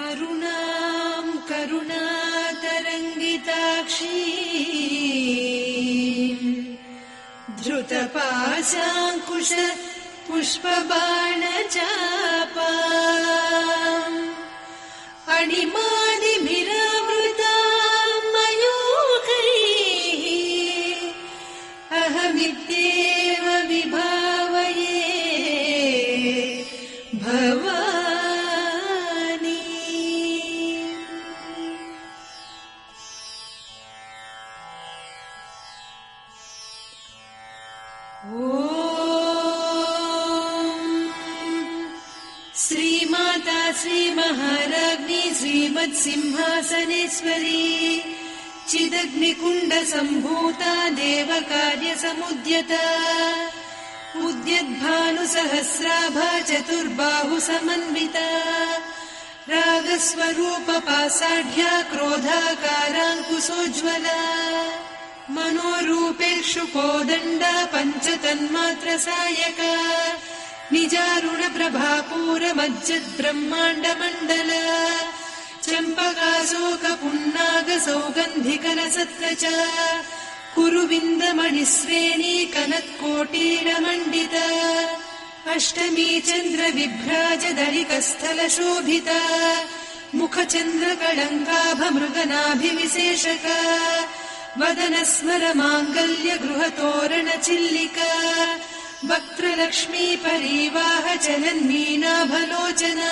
अरुणां करुणातरङ्गिताक्षी धृतपाशाङ्कुश पुष्पबाणचापाम् अणिमादिभिरावृतां मयूखैः अहमित्येव विभावये भवानी। श्रीमाता श्रीमहाराज्ञी श्रीमत्सिंहासनेश्वरी चिदग्निकुण्डसम्भूता देवकार्यसमुद्यता उद्यद्भानुसहस्राभा चतुर्बाहुसमन्विता रागस्वरूपपासाढ्या क्रोधाकाराङ्कुशोज्ज्वला मनोरूपेक्षुकोदण्डा पञ्चतन्मात्रसायका निजारुणप्रभापूरमज्जद्ब्रह्माण्डमण्डला चम्पकाशोकपुन्नागसौगन्धिकलसत्कचा कुरुविन्दमणिश्रेणी कनत्कोटीरमण्डिता अष्टमी चन्द्रविभ्राजदलिकस्थलशोभिता मुखचन्द्रकळङ्काभमृगनाभिविशेषका वदनस्मरमाङ्गल्यगृहतोरणचिल्लिका वक्त्रलक्ष्मी परीवाह चलन्मीनाभलोचना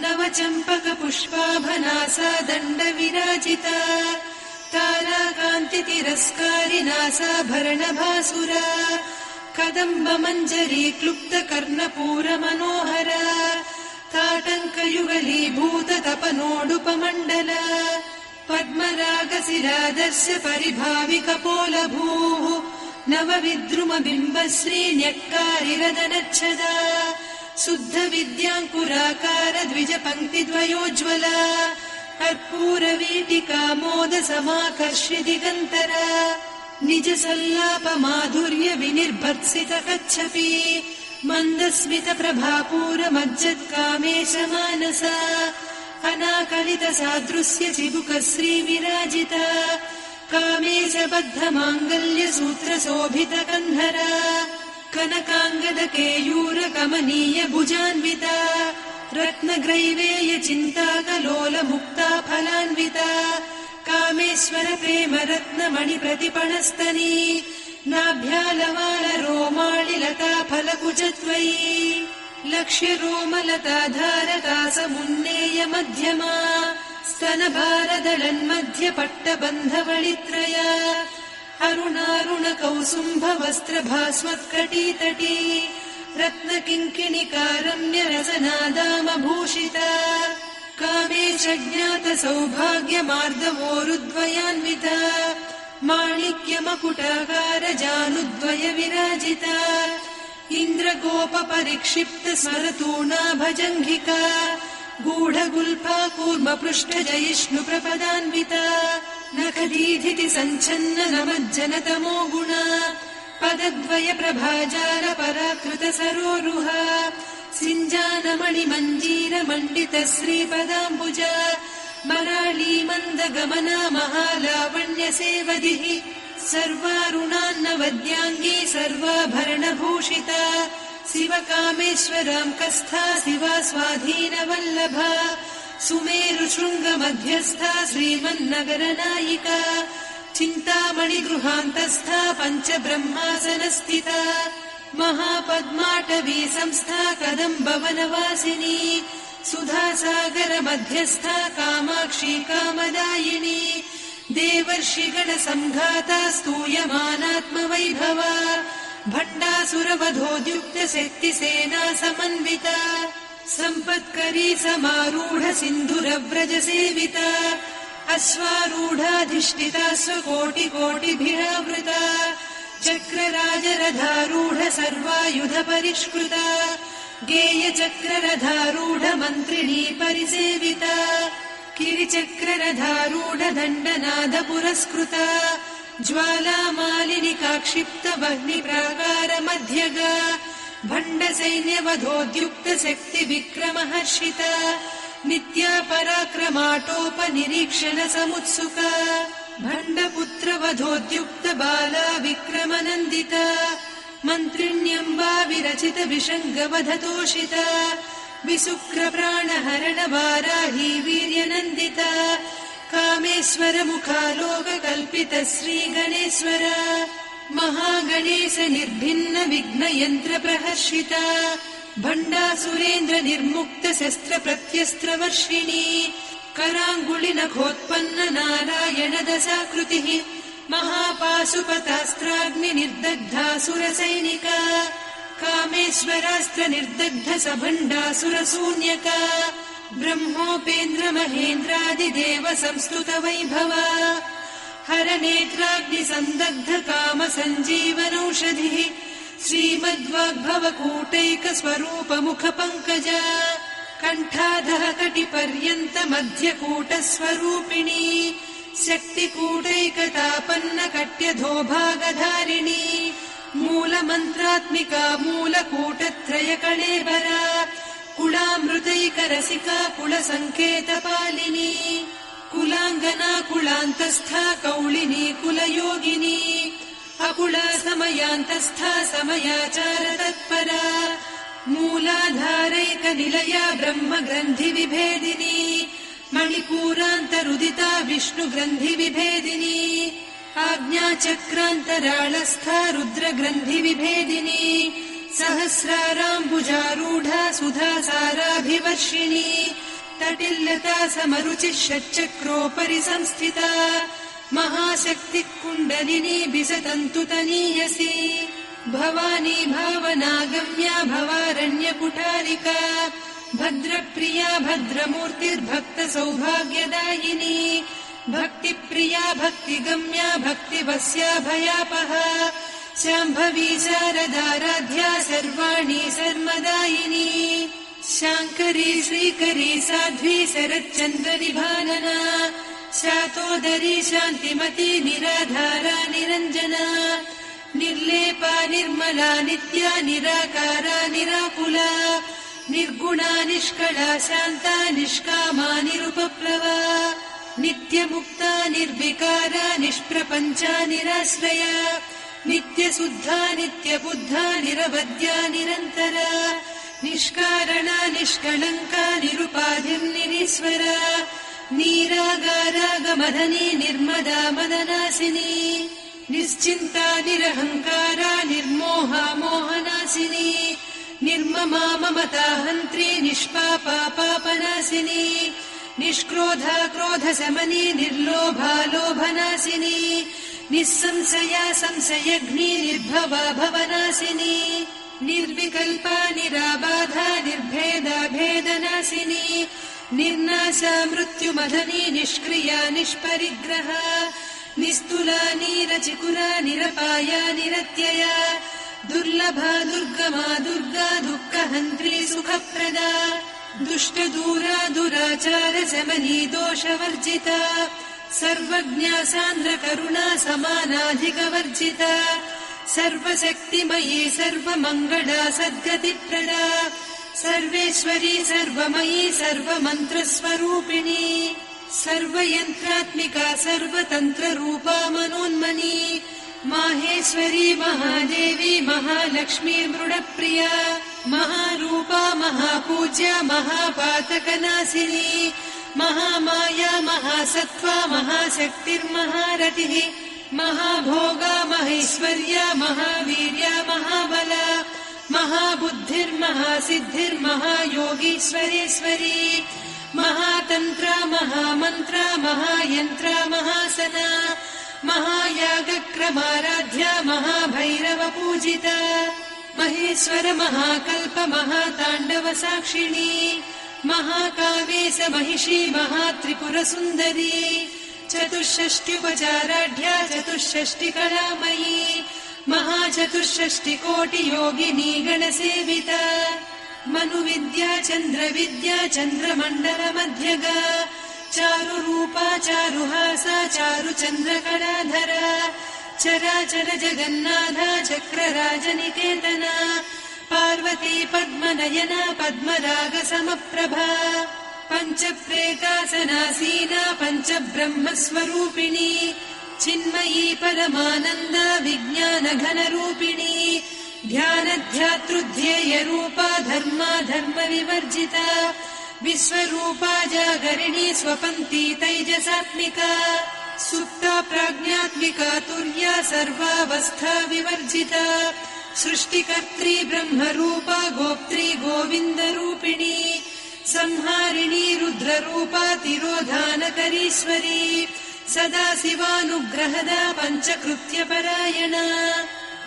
नवचम्पकपुष्पाभनासा दण्डविराजिता ताराकान्तितिरस्कारिनासाभरणभासुरा कदम्बमञ्जरी क्लुप्तकर्णपूरमनोहरा ताटङ्कयुगलीभूततपनोडुपमण्डला पद्मरागशिरादर्श परिभाविकपोलभूः नवविद्रुमबिम्बश्रीन्यक्कारिरदनच्छदा शुद्धविद्याङ्कुराकार द्विजपङ्क्तिद्वयोज्ज्वला कर्पूरवीटिकामोदसमाकर्षि दिगन्तरा निजसल्लापमाधुर्य विनिर्भर्त्सितकच्छपि मन्दस्मितप्रभापूरमज्जत्कामेशमानसा अनाकलितसादृश्य चिबुकश्रीविराजिता कामेशबद्धमाङ्गल्यसूत्रशोभितकन्धरा कनकाङ्गदकेयूरकमनीय भुजान्विता रत्नग्रैवेयचिन्ताकलोलमुक्ता फलान्विता कामेश्वर प्रेमरत्नमणिप्रतिपणस्तनी नाभ्यालवालरोमाळिलता फलकुचत्वयी लक्ष्यरोमलताधारकासमुन्नेय मध्यमा स्तनभारदलन्मध्यपट्टबन्धवळित्रया अरुणारुणकौसुम्भवस्त्रभास्वत्कटीतटी रत्नकिङ्किणिकारम्यरसनादामभूषिता कामेशज्ञातसौभाग्यमार्दवोरुद्वयान्विता माणिक्यमकुटाकारजानुद्वय विराजिता इन्द्रगोपपरिक्षिप्तस्मरतूणाभजङ्घिका गूढगुल्फा कूर्मपृष्ठजयिष्णुप्रपदान्विता नखदीधिति सञ्छन्न नमज्जनतमो गुणा पदद्वय प्रभाजाल पराकृतसरोरुहा सिञ्जानमणिमञ्जीरमण्डित श्रीपदाम्बुजा मराळी मन्दगमना महालावण्यसेवदिः सर्वारुणान्नवद्याङ्गी सर्वाभरणभूषिता शिवकामेश्वराङ्कस्था शिवा स्वाधीनवल्लभा सुमेरुशृङ्गमध्यस्था श्रीमन्नगरनायिका चिन्तामणिगृहान्तस्था पञ्चब्रह्मासनस्थिता महापद्माटवी संस्था कदम्बवनवासिनी सुधासागरमध्यस्था कामाक्षी कामदायिनी देवर्षिगणसङ्घाता स्तूयमानात्मवैभवा भण्डासुरवधोद्युक्तशक्तिसेना समन्विता सम्पत्करी समारूढ सिन्धुरव्रजसेविता अश्वारूढाधिष्ठिता स्वकोटिकोटिभिरावृता चक्रराजरथारूढ सर्वायुध परिष्कृता गेयचक्ररथारूढ मन्त्रिणी परिसेविता किरिचक्ररथारूढ दण्डनाद पुरस्कृता ज्वालामालिनिकाक्षिप्त वह्निप्राकार मध्यगा भण्डसैन्यवधोद्युक्त शक्ति विक्रमहर्षिता नित्या पराक्रमाटोपनिरीक्षण समुत्सुका भण्डपुत्रवधोद्युक्त बाला विक्रमनन्दिता मन्त्रिण्यम्बा विरचित विषङ्गवधतोषिता विशुक्रप्राणहरण वाराही वीर्यनन्दिता कामेश्वर मुखालोककल्पित श्रीगणेश्वर महागणेश निर्भिन्न विघ्नयन्त्र प्रहर्षिता भण्डासुरेन्द्र निर्मुक्त शस्त्र प्रत्यस्त्रवर्षिणी कराङ्गुलिनखोत्पन्न नारायण दशाकृतिः महापाशुपतास्त्राग्नि निर्दग्धासुरसैनिका कामेश्वरास्त्र निर्दग्ध सभण्डासुर शून्यका ब्रह्मोपेन्द्र महेन्द्रादिदेव संस्तुत वैभवा हरनेत्राग्नि संदग्ध काम सञ्जीवनौषधिः श्रीमद्वाग्भव कूटैक स्वरूप मुख पङ्कजा कण्ठाधः कटिपर्यन्त मध्यकूट स्वरूपिणी शक्तिकूटैकतापन्न कट्यधोभागधारिणी मूलमन्त्रात्मिका मूलकूटत्रय कळेबरा कुलामृतैकरसिका कुलसङ्केतपालिनी कुलाङ्गना कुलान्तस्था कौलिनी कुलयोगिनी अकुला समयान्तस्था समयाचार तत्परा मूलाधारैक निलया ब्रह्म ग्रन्थि विभेदिनी मणिपूरान्तरुदिता विष्णु ग्रन्थि विभेदिनी आज्ञाचक्रान्तराळस्था रुद्र ग्रन्थि विभेदिनी सहस्राराम्बुजारूढा सुधा साराभिवर्षिणी तटिल्लता समरुचिः षट्चक्रोपरि संस्थिता महाशक्ति कुण्डलिनी बिसतन्तु तनीयसी भवानी भावनागम्या भवारण्यकुठारिका भद्रप्रिया भद्रमूर्तिर्भक्त सौभाग्यदायिनी भक्तिप्रिया भक्तिगम्या भक्तिवस्या भयापहा शाम्भवी शारदाराध्या सर्वाणि सर्वदायिनी शाङ्करी श्रीकरी साध्वी शरच्चन्द्रनिभानना शातोदरी शान्तिमती निराधारा निरञ्जना निर्लेपा निर्मला नित्या निराकारा निराकुला निर्गुणा निष्कला शान्ता निष्कामा निरुपप्लवा नित्यमुक्ता निर्विकारा निष्प्रपञ्चा निराश्रया नित्यशुद्धा नित्यबुद्धा निरवद्या निरन्तरा निष्कारणा निष्कलङ्का निरुपाधिर्निरीश्वरा नीरागारागमदनी निर्मदा मदनासिनी निश्चिन्ता निरहङ्कारा निर्मोहा मोहनासिनी निर्ममा ममता हन्त्री निष्पापा पापनासिनी निष्क्रोधा क्रोधशमनी निर्लोभा लोभनासिनी निस्संशया संशयघ्नी निर्भवा भवनासिनी निर्विकल्पा निराबाधा निर्भेदा भेदनासिनी निर्नाशा मृत्युमदनी निष्क्रिया निष्परिग्रहा निस्तुला नीरचिकुरा निरपाया निरत्यया दुर्लभा दुर्गमा दुर्गा दुःखहन्त्री सुखप्रदा दुष्टदूरा दुराचार शमनी दोषवर्जिता सर्वज्ञा सान्द्रकरुणा समानाधिकवर्जिता सर्वशक्तिमयी सर्वमङ्गला सद्गतिप्रदा सर्वेश्वरी सर्वमयी सर्वमन्त्रस्वरूपिणी सर्वयन्त्रात्मिका सर्वतन्त्ररूपा मनोन्मनी माहेश्वरी महादेवी महालक्ष्मी मृडप्रिया महारूपा महापूज्या महापातकनाशिनी महामाया महासत्त्वा महाशक्तिर्महारतिः महाभोगा महेश्वर्या महावीर्या महाबला महाबुद्धिर्महासिद्धिर्महायोगीश्वरेश्वरी महातन्त्रा महामन्त्रा महायन्त्रा महासना महायागक्रमाराध्या महाभैरवपूजिता महेश्वर महाकल्प महाताण्डव साक्षिणी महाकावेश महिषी महात्रिपुरसुन्दरी चतुष्षष्ट्युपचाराढ्या चतुष्षष्टिकलामयी महाचतुष्षष्टिकोटियोगिनी गणसेविता मनुविद्या चन्द्रविद्या चन्द्रमण्डलमध्यगा चारुरूपा चारुहासा चारुचन्द्रकलाधरा चराचर जगन्नाथा चक्रराजनिकेतना पार्वती पद्मनयना पद्मरागसमप्रभा पञ्चप्रेतासनासीना पञ्चब्रह्मस्वरूपिणी चिन्मयी परमानन्द विज्ञानघनरूपिणी ध्यानध्यातृध्येयरूपा धर्मा धर्मविवर्जिता विश्वरूपा जागरिणी स्वपन्ती तैजसात्मिका सुप्ता प्राज्ञात्मिका तुर्या सर्वावस्था विवर्जिता सृष्टिकर्त्री ब्रह्मरूपा गोप्त्री गोविन्दरूपिणी संहारिणी रुद्ररूपा तिरोधानकरीश्वरी सदा शिवानुग्रहदा पञ्चकृत्यपरायणा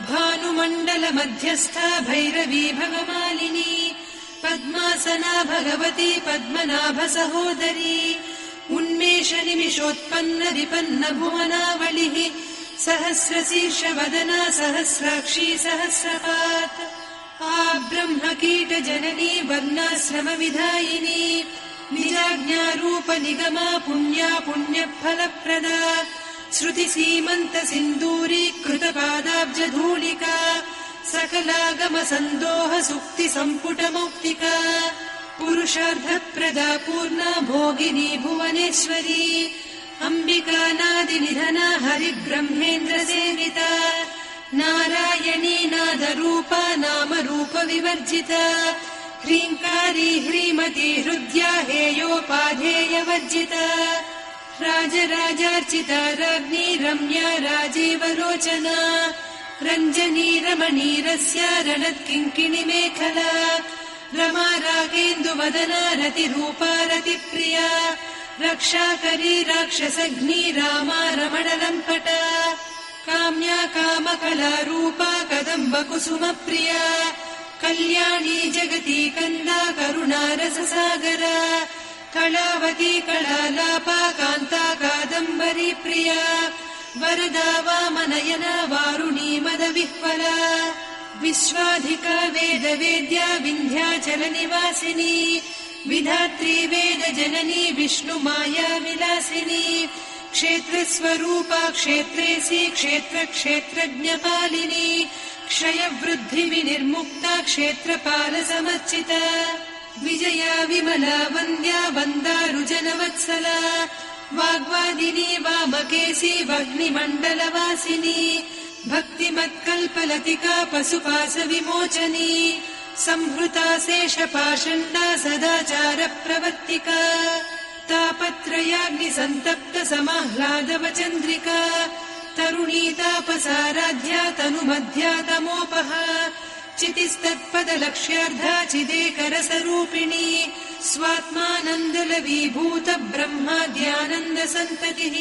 भानुमण्डलमध्यस्था भैरवी भगमालिनी पद्मासना भगवती पद्मनाभसहोदरी उन्मेषनिमिषोत्पन्न विपन्न भुवनावलिः सहस्रशीर्षवदना सहस्राक्षी सहस्रपात् ब्रह्मकीटजननी वर्णाश्रमविधायिनी निजाज्ञारूपनिगमा पुण्या पुण्यफलप्रदा श्रुतिसीमन्तसिन्दूरीकृतपादाब्जधूलिका सकलागमसन्दोह सुक्तिसम्पुटमौक्तिका पुरुषार्थप्रदा पूर्णा भोगिनी भुवनेश्वरी अम्बिकानादिनिधना हरिब्रह्मेन्द्रसेविता नारायणी नादरूपा नामरूपविवर्जिता ह्रीङ्कारी ह्रीमती हृद्या हेयोपाधेयवर्जिता राजराजार्चिता राज्ञी रम्या राजीवलोचना रञ्जनी रमणीरस्या रणत्किङ्किणिमेखला रमा रागेन्दुवदना रतिरूपा रतिप्रिया रक्षाकरी राक्षसघ्नी रामा रमणलम्पटा काम्या कामकलारूपा कदम्बकुसुमप्रिया कल्याणी जगती कन्दा करुणारससागरा कलावती कलालापा कान्ता कादम्बरी प्रिया वरदा वामनयना वारुणी मदविह्वला विश्वाधिका वेदवेद्या विन्ध्याचलनिवासिनी विधात्री वेदजननी विष्णुमाया विलासिनी क्षेत्रस्वरूपा क्षेत्रेसी क्षेत्रक्षेत्रज्ञपालिनी क्षयवृद्धिविनिर्मुक्ता क्षेत्रपालसमर्चिता विजया विमला वन्द्या वन्दारुजनवत्सला वाग्वादिनी वामकेशी वह्निमण्डलवासिनी भक्तिमत्कल्पलतिका पशुपाशविमोचनी संहृता शेषपाषण्डा सदाचारप्रवर्तिका तापत्रयाग्निसन्तप्त समाह्लादवचन्द्रिका तरुणी तापसाराध्या तनुमध्या तमोपहा चितिस्तत्पदलक्ष्यार्धा चिदेकरसरूपिणी स्वात्मानन्दलवीभूत ब्रह्माद्यानन्दसन्ततिः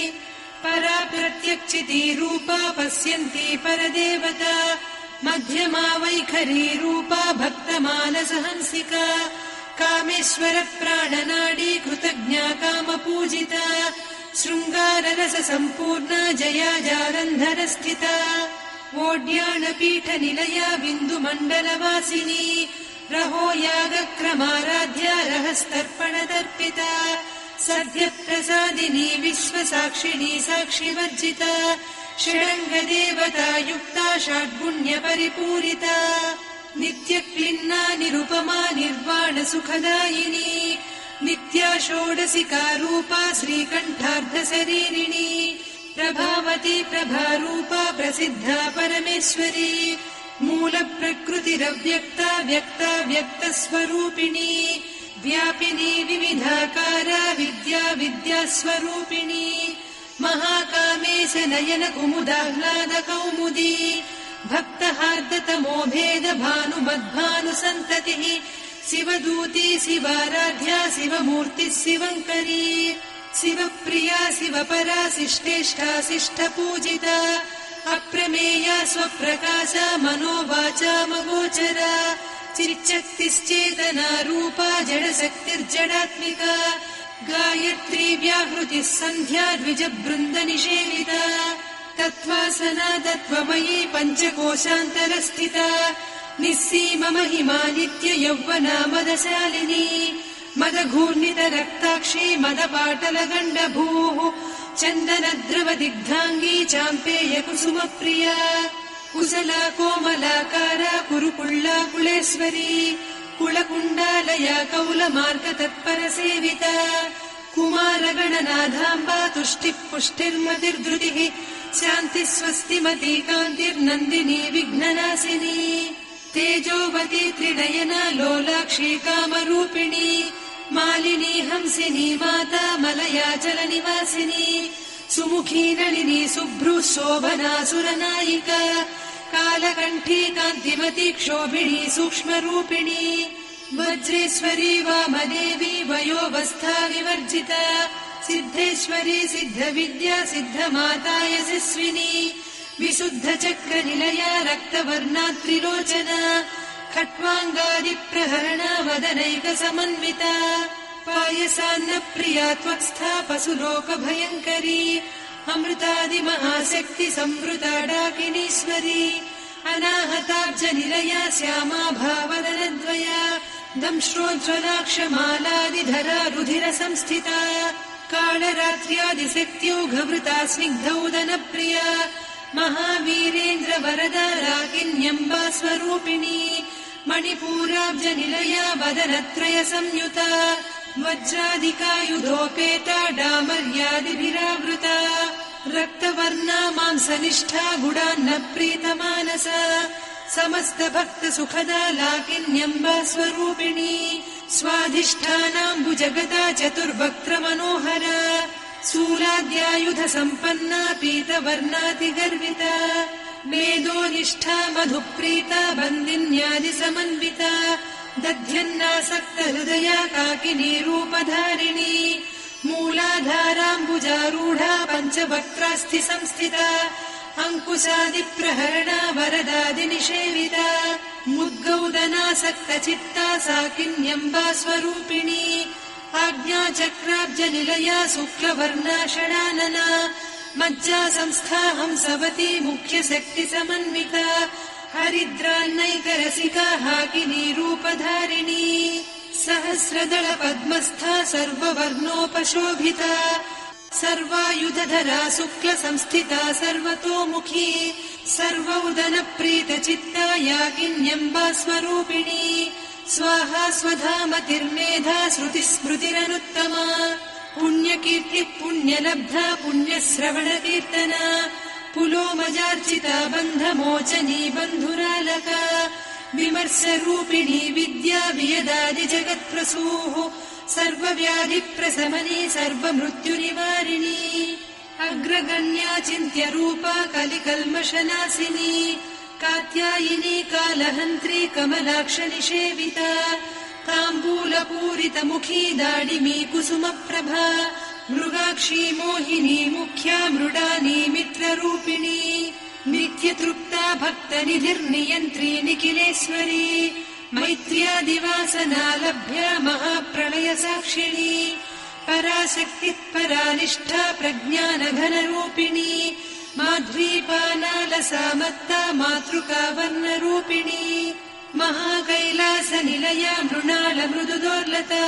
परा प्रत्यक्षितीरूपा पश्यन्ती परदेवता मध्यमा वैखरीरूपा भक्तमानसहंसिका कामेश्वर प्राणनाडी कृतज्ञा कामपूजिता शृङ्गाररससम्पूर्णा जया जालन्धरस्थिता ओड्याणपीठनिलया बिन्दुमण्डलवासिनी रहो यागक्रमाराध्या रहस्तर्पणतर्पिता सद्यप्रसादिनी विश्वसाक्षिणी साक्षिवर्जिता षडङ्गदेवता युक्ता षड्गुण्यपरिपूरिता नित्यक्लिन्ना निरुपमा निर्वाणसुखदायिनी नित्या षोडशिका रूपा श्रीकण्ठार्धशरीरिणी प्रभावती प्रभारूपा प्रसिद्धा परमेश्वरी मूलप्रकृतिरव्यक्ता व्यक्ता व्यक्तस्वरूपिणी व्यापिनी विविधाकारा विद्या विद्यास्वरूपिणी महाकामेश नयन कुमुदाह्लाद कौमुदी भक्तहार्दतमो भेद भानुमद्भानुसन्ततिः शिवदूती शिवाराध्या शिवमूर्तिः शिवङ्करी शिवप्रिया शिवपरा शिष्टेष्टा शिष्टपूजिता अप्रमेया स्वप्रकाशा मनोवाचामगोचरा चिच्चक्तिश्चेतना रूपा जडशक्तिर्जडात्मिका गायत्री व्याहृतिः सन्ध्या द्विजबृन्दनिषेविता तत्त्वासना तत्त्वमयी पञ्चकोशान्तरस्थिता निस्सीममहिमा नित्य यौवना मदशालिनी मदघूर्णितरक्ताक्षी मदपाटलगण्डभूः चन्दनद्रवदिग्धाङ्गी चाम्पेयकुसुमप्रिया कुशला कोमलाकारा कुरुकुळ्ळा कुलेश्वरी कुलकुण्डालया कौलमार्गतत्परसेविता कुमारगणनाथाम्बा तुष्टिः पुष्टिर्मतिर्धृतिः शान्तिः स्वस्तिमती कान्तिर्नन्दिनी विघ्ननाशिनी तेजोवती त्रिनयना लोलाक्षी कामरूपिणी मालिनी हंसिनी माता मलयाचलनिवासिनी सुमुखी नलिनी शुभ्रुः शोभना सुरनायिका कालकण्ठी कान्तिमती क्षोभिणी सूक्ष्मरूपिणी वज्रेश्वरी वामदेवी वयोवस्था विवर्जिता सिद्धेश्वरी सिद्धविद्या सिद्धमाता यशस्विनी विशुद्धचक्रनिलया रक्तवर्णा त्रिलोचना खट्वाङ्गादिप्रहरणा वदनैकसमन्विता पायसान्नप्रिया त्वक्स्था पशुलोकभयङ्करी अमृतादिमहाशक्ति संवृता डाकिनीश्वरी अनाहताब्जनिलया श्यामा भावदनद्वया दंश्रोज्ज्वलाक्षमालादिधरा रुधिरसंस्थिता कालरात्र्यादिशक्त्योघवृता स्निग्धौदनप्रिया महावीरेन्द्रवरदा राकिन्यम्बा स्वरूपिणी मणिपूराब्जनिलया वदनत्रय संयुता वज्रादिकायुधोपेता डामर्यादिभिरावृता रक्तवर्णा मांसनिष्ठा गुडान्न प्रीतमानसा समस्त भक्त सुखदा लाकिन्यम्बा स्वरूपिणी स्वाधिष्ठानाम्बुजगदा चतुर्वक्त्र मनोहरा शूलाद्यायुध सम्पन्ना पीतवर्णातिगर्विता वेदोनिष्ठा मधुप्रीता बन्दिन्यादि समन्विता दध्यन्नासक्त हृदया काकिनी रूपधारिणी मूलाधाराम्बुजारूढा पञ्चवक्त्रास्थि संस्थिता अङ्कुशादिप्रहरणा वरदादिनिषेविता मुद्गौदनासक्तचित्ता साकिन्यम्बा स्वरूपिणी आज्ञाचक्राब्जनिलया शुक्लवर्णा षडानना मज्जा संस्था हंसवती मुख्यशक्तिसमन्विता हरिद्रान्नैकरसिका हाकिनी रूपधारिणी सहस्रदल पद्मस्था सर्ववर्णोपशोभिता सर्वायुधधरा शुक्लसंस्थिता सर्वतोमुखी सर्वौदनप्रीतचित्ता याकिन्यम्बा स्वरूपिणी स्वाहा स्वधामतिर्मेधा श्रुतिस्मृतिरनुत्तमा पुण्यकीर्तिः पुण्यलब्धा पुण्यश्रवणकीर्तना पुलोमजार्चिता बन्धमोचनी बन्धुरालका विमर्शरूपिणी विद्या वियदादिजगत्प्रसूः सर्वव्याधिप्रशमनी सर्वमृत्युनिवारिणी अग्रगण्या चिन्त्यरूपा कलिकल्मषनाशिनी कात्यायिनी कालहन्त्री कमलाक्षनिषेविता ताम्बूलपूरितमुखी दाडिमी कुसुमप्रभा मृगाक्षी मोहिनी मुख्या मृडानी मित्ररूपिणी नित्यतृप्ता भक्तनिधिर्नियन्त्री निखिलेश्वरी मैत्र्यादिवासना लभ्या महाप्रलयसाक्षिणी पराशक्तिः परानिष्ठा प्रज्ञानघनरूपिणी माध्वीपानालसामत्ता मातृका वर्णरूपिणी महाकैलासनिलया मृणालमृदुदोर्लता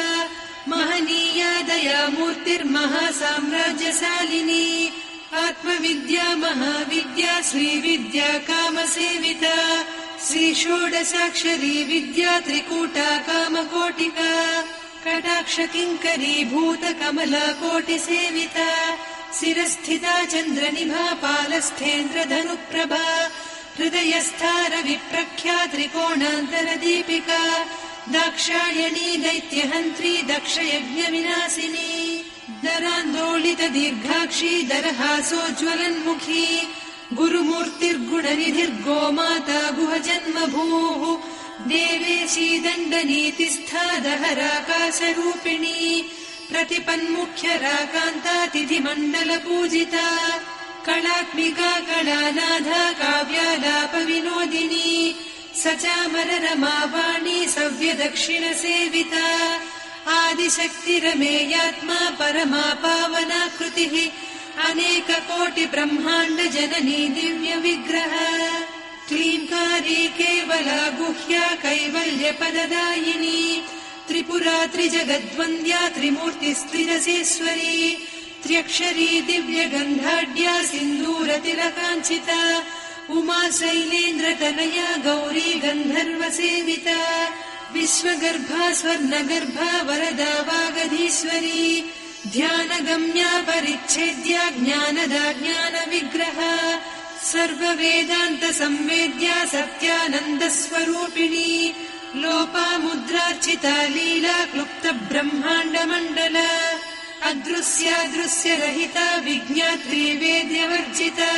महनीया दया मूर्तिर्महासाम्राज्यशालिनी आत्मविद्या महाविद्या श्रीविद्या कामसेविता श्रीषोडशाक्षरी विद्या त्रिकूटा कामकोटिका कटाक्षकिङ्करी भूतकमला कोटिसेविता शिरस्थिता चन्द्रनिभा पालस्थेन्द्रधनुप्रभा हृदयस्था रविप्रख्या त्रिकोणान्तरदीपिका दाक्षायणी दैत्यहन्त्री दक्षयज्ञविनाशिनी दरान्दोलित दीर्घाक्षी दरहासोज्ज्वलन्मुखी गुरुमूर्तिर्गुणनिधिर्गोमाता गुहजन्मभूः देवेशी दण्डनीतिस्था दहराकाशरूपिणी प्रतिपन्मुख्यराकान्ता तिथिमण्डलपूजिता कलात्मिका कलानाथा काव्यालापविनोदिनी सचामररमावाणी सव्यदक्षिणसेविता आदिशक्तिरमेयात्मा परमा पावनाकृतिः अनेककोटिब्रह्माण्ड जननी दिव्यविग्रह क्लीङ्कारी केवला गुह्या कैवल्यपददायिनी त्रिपुरा त्रिजगद्वन्द्या त्रिमूर्तिस्त्रिरसेश्वरी त्र्यक्षरी दिव्यगन्धाढ्या सिन्दूरतिलकाञ्चिता उमा शैलेन्द्रतनया गौरी गन्धर्वसेविता विश्वगर्भा स्वर्णगर्भा वरदा वागधीश्वरी ध्यानगम्या परिच्छेद्या ज्ञानदा ज्ञानविग्रह सर्ववेदान्त संवेद्या सत्यानन्दस्वरूपिणी लोपामुद्रार्चिता लीला क्लुप्त ब्रह्माण्डमण्डल अदृश्यादृश्यरहिता विज्ञात्री वेद्यवर्जिता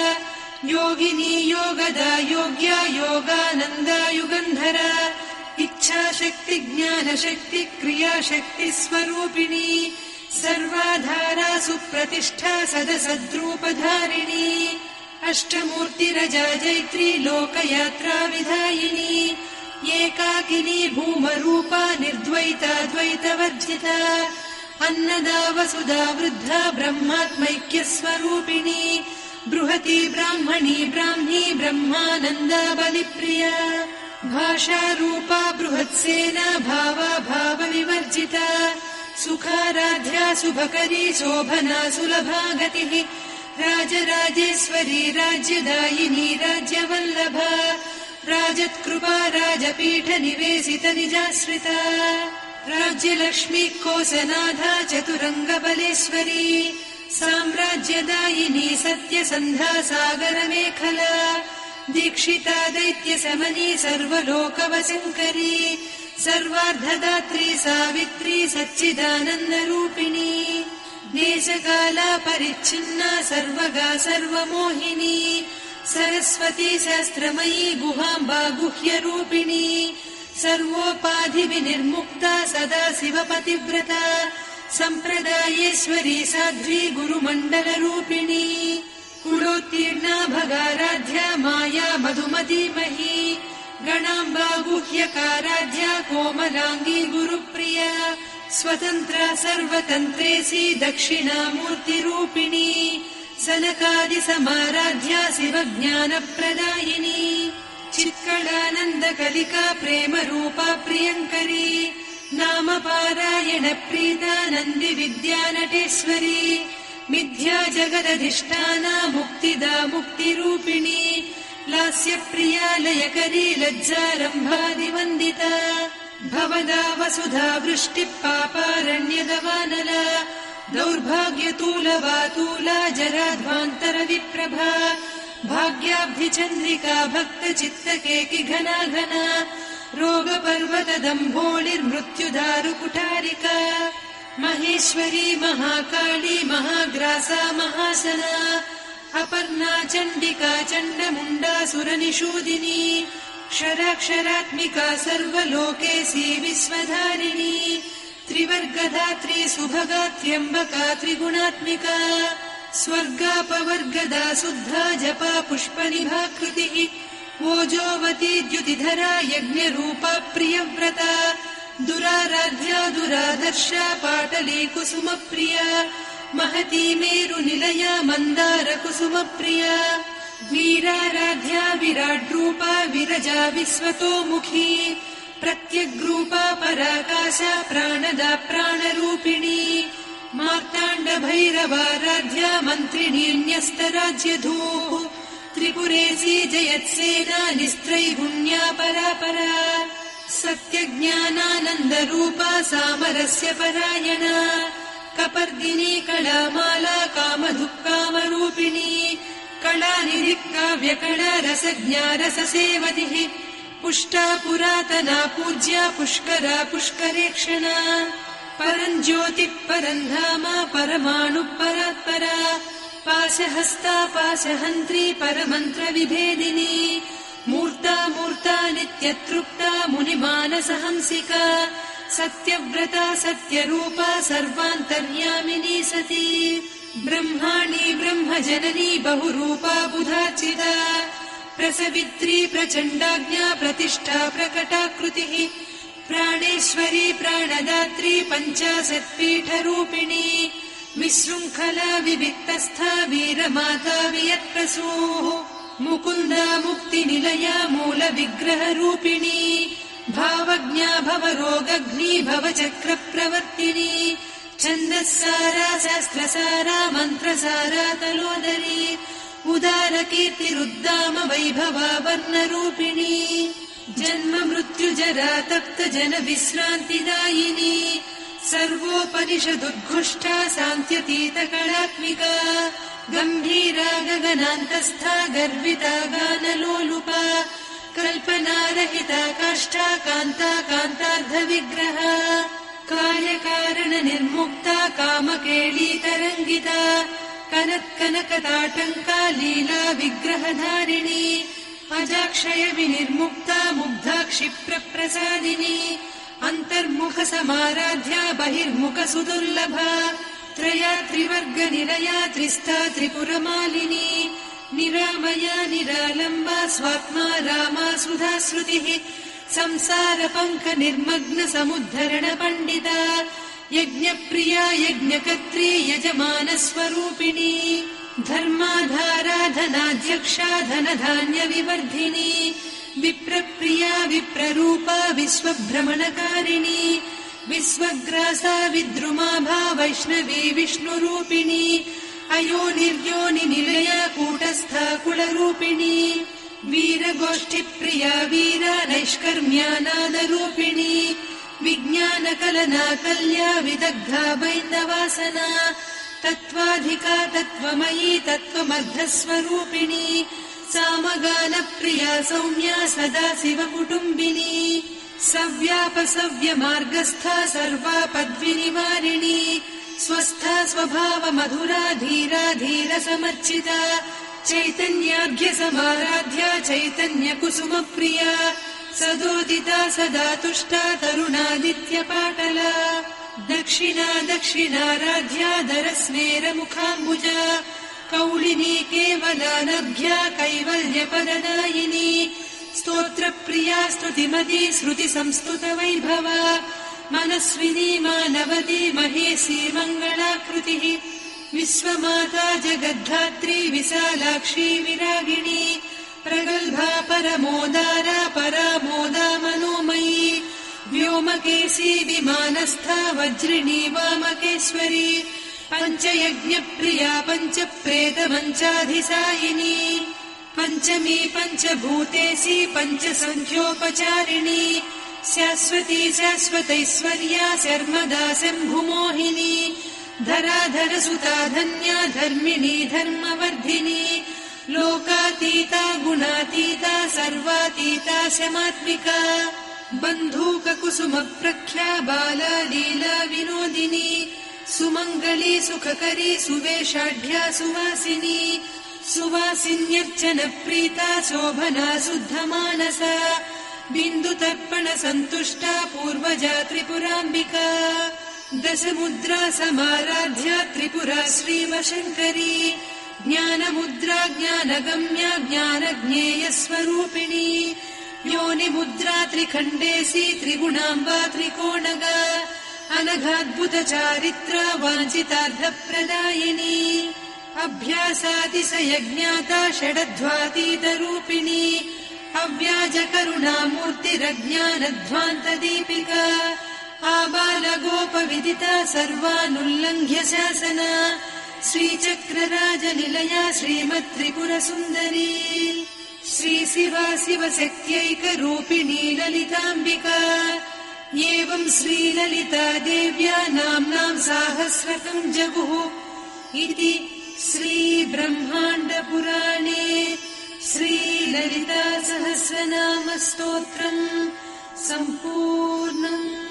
योगिनी योगदा योग्या योगानन्दा युगन्धरा इच्छाशक्ति ज्ञानशक्ति क्रियाशक्ति स्वरूपिणी सर्वाधारा सुप्रतिष्ठा सदसद्रूपधारिणी अष्टमूर्तिरजा जैत्री लोकयात्रा विधायिनी एकाकिनी भूमरूपा निर्द्वैता द्वैतवर्जिता अन्नदा वसुधा वृद्धा ब्रह्मात्मैक्यस्वरूपिणी बृहती ब्राह्मणी ब्राह्मी ब्रह्मानन्दा बलिप्रिया भाषारूपा बृहत्सेना भावा भावविवर्जिता सुखाराध्या शुभकरी शोभना सुलभा गतिः राजराजेश्वरी राज्यदायिनी राज्यवल्लभा राजत्कृपा राजपीठ निवेशित निजाश्रिता राज्यलक्ष्मी कोसनाधा चतुरङ्गबलेश्वरी साम्राज्यदायिनी सत्यसन्धा सागरमेखला दीक्षिता दैत्यशमनी सर्वलोकवशङ्करी सर्वार्धदात्री सावित्री सच्चिदानन्दरूपिणी देशकाला परिच्छिन्ना सर्वगा सर्वमोहिनी सरस्वती शास्त्रमयी गुहाम्बा गुह्यरूपिणी सर्वोपाधिविनिर्मुक्ता सदा शिवपतिव्रता सम्प्रदायेश्वरी साध्वी गुरुमण्डलरूपिणी कुलोत्तीर्णा भगाराध्या माया मधुमतीमही गणाम्बा गुह्यकाराध्या कोमलाङ्गी गुरुप्रिया स्वतन्त्रा सर्वतन्त्रेसी दक्षिणामूर्तिरूपिणी सनकादिसमाराध्या शिवज्ञानप्रदायिनी चित्कलानन्दकलिका प्रेमरूपा प्रियङ्करी नामपारायण प्रीता नन्दिविद्या नटेश्वरी मिथ्या जगदधिष्ठाना मुक्तिदा मुक्तिरूपिणी लास्यप्रिया लयकरी लज्जारम्भादिवन्दिता भवदा वसुधा वृष्टिः पापारण्यदवानला दौर्भाग्यतूलवातूला जराध्वान्तरविप्रभा भाग्याब्धिचन्द्रिका भक्तचित्तकेकि घना घना रोगपर्वतदम्भोळिर्मृत्युदारुकुठारिका महेश्वरी महाकाली महाग्रासा महासना अपर्णा चण्डिका चण्डमुण्डासुरनिषूदिनी क्षराक्षरात्मिका सर्वलोकेशी विश्वधारिणी त्रिवर्गधात्री सुभगा त्र्यम्बका त्रिगुणात्मिका स्वर्गापवर्गदा शुद्धा जपा पुष्पनिभाकृतिः ओजोवती द्युतिधरा यज्ञरूपा प्रियव्रता दुराराध्या दुरादर्शा पाटली कुसुमप्रिया महती मेरुनिलया मन्दारकुसुमप्रिया वीराराध्या विराड्रूपा विरजा विश्वतोमुखी प्रत्यग्रूपा पराकाशा प्राणदा प्राणरूपिणी मार्ताण्डभैरवाराध्या मन्त्रिणी न्यस्तराज्यधूः त्रिपुरेशी जयत्सेना निस्त्रैगुण्या परापरा सत्यज्ञानानन्दरूपा सामरस्य परायणा कपर्दिनी कलामाला कामधुक्कामरूपिणी कलानिधिः काव्यकला रसज्ञा रससेवतिः पुष्टा पुरातना पूज्या पुष्करा पुष्करेक्षणा परञ्ज्योतिः परन्धामा परमाणुः परात्परा पाशहस्ता पाशहन्त्री परमन्त्रविभेदिनी मूर्ता मूर्ता नित्यतृप्ता मुनिमानसहंसिका सत्यव्रता सत्यरूपा सर्वान्तर्यामिनी सती ब्रह्माणी ब्रह्मजननी बहुरूपा बुधार्चिता प्रसवित्री प्रचण्डाज्ञा प्रतिष्ठा प्रकटाकृतिः प्राणेश्वरी प्राणदात्री पञ्चाशत्पीठरूपिणी विशृङ्खला विविक्तस्था वीरमाता वियत्प्रसूः मुकुन्दा मुक्तिनिलया मूलविग्रहरूपिणी भावज्ञा भवरोगग्नी भवचक्रप्रवर्तिनी छन्दस्सारा शास्त्रसारा मन्त्रसारा तलोदरी उदारकीर्तिरुद्दाम वैभवा वर्णरूपिणी जन्म मृत्युजरा तप्त जन विश्रान्तिदायिनी सर्वोपनिषदुद्घुष्टा सान्त्यतीत कलात्मिका गम्भीरा गगनान्तस्था गर्विता गानलोलुपा कल्पनारहिता काष्ठा कान्ता कान्तार्धविग्रहा कार्यकारण निर्मुक्ता कामकेळीतरङ्गिता कनत्कनकताटङ्का लीला विग्रहधारिणी अजाक्षय विनिर्मुक्ता मुग्धा क्षिप्रप्रसादिनी अन्तर्मुख समाराध्या बहिर्मुख सुदुर्लभा त्रया त्रिवर्गनिलया त्रिस्था त्रिपुरमालिनी निरामया निरालम्बा स्वात्मा रामा सुधा श्रुतिः संसार पङ्क निर्मग्न समुद्धरण पण्डिता यज्ञप्रिया यज्ञकर्त्री यजमानस्वरूपिणी धर्माधाराधनाध्यक्षा धनधान्य विवर्धिनी विप्रप्रिया विप्ररूपा विश्वभ्रमणकारिणी विश्वग्रासा विद्रुमाभा वैष्णवी विष्णुरूपिणी अयोनिर्योनि निलया कूटस्था कुलरूपिणी वीरगोष्ठिप्रिया वीरा नैष्कर्म्यानादरूपिणी विज्ञानकलना कल्या विदग्धा बैन्दवासना तत्त्वाधिका तत्त्वमयी तत्त्वमर्धस्वरूपिणी सामगानप्रिया सौम्या सदा शिवकुटुम्बिनी सव्यापसव्यमार्गस्था सर्वा पद्विनिवारिणी स्वस्था स्वभाव मधुरा धीरा धीर समर्चिता चैतन्याभ्य समाराध्या चैतन्य कुसुम प्रिया सदोदिता सदा तुष्टा तरुणादित्य पाटला दक्षिणा दक्षिणाराध्या दरस्नेर मुखाम्बुजा कौलिनी केवलानभ्या कैवल्यपददायिनी स्तोत्रप्रिया स्तुतिमती श्रुति संस्तुत वैभवा मनस्विनी मानवती महेशी मङ्गलाकृतिः विश्वमाता जगद्धात्री विशालाक्षी विरागिणी प्रगल्भा परमोदारा परामोदा मनोमयी व्योमकेशी विमानस्था वज्रिणी वामकेश्वरी पञ्चयज्ञप्रिया पञ्चप्रेतमञ्चाधिसायिनी पञ्चमी पञ्चभूतेशी पञ्चसङ्ख्योपचारिणी शाश्वती शाश्वतैश्वर्या शर्मदा शम्भुमोहिनी धराधरसुता धन्या धर्मिणी धर्मवर्धिनी लोकातीता गुणातीता सर्वातीता शमात्मिका बन्धूककुसुमप्रख्या बाला लीला विनोदिनी सुमङ्गली सुखकरी सुवेशाढ्या सुवासिनी सुवासिन्यर्चनप्रीता शोभना शुद्धमानसा बिन्दुतर्पण सन्तुष्टा पूर्वजा त्रिपुराम्बिका दशमुद्रा समाराध्या त्रिपुरा श्रीवशङ्करी ज्ञानमुद्रा ज्ञानगम्या ज्ञानज्ञेयस्वरूपिणी योनिमुद्रा त्रिखण्डेशी त्रिगुणाम्बा त्रिकोणगा अनघाद्भुतचारित्रा वाञ्छितार्थप्रदायिनी अभ्यासातिशयज्ञाता षडध्वातीतरूपिणी अव्याजकरुणामूर्तिरज्ञानध्वान्तदीपिका आबालगोपविदिता सर्वानुल्लङ्घ्य शासना श्रीचक्रराजनिलया श्रीमत्त्रिपुरसुन्दरी श्रीशिवा शिवशक्त्यैकरूपिणी ललिताम्बिका एवं श्रीललिता देव्या नाम्नां साहस्रकं जगुः इति श्रीब्रह्माण्डपुराणे श्रीललिता सहस्रनामस्तोत्रम् सम्पूर्णम्।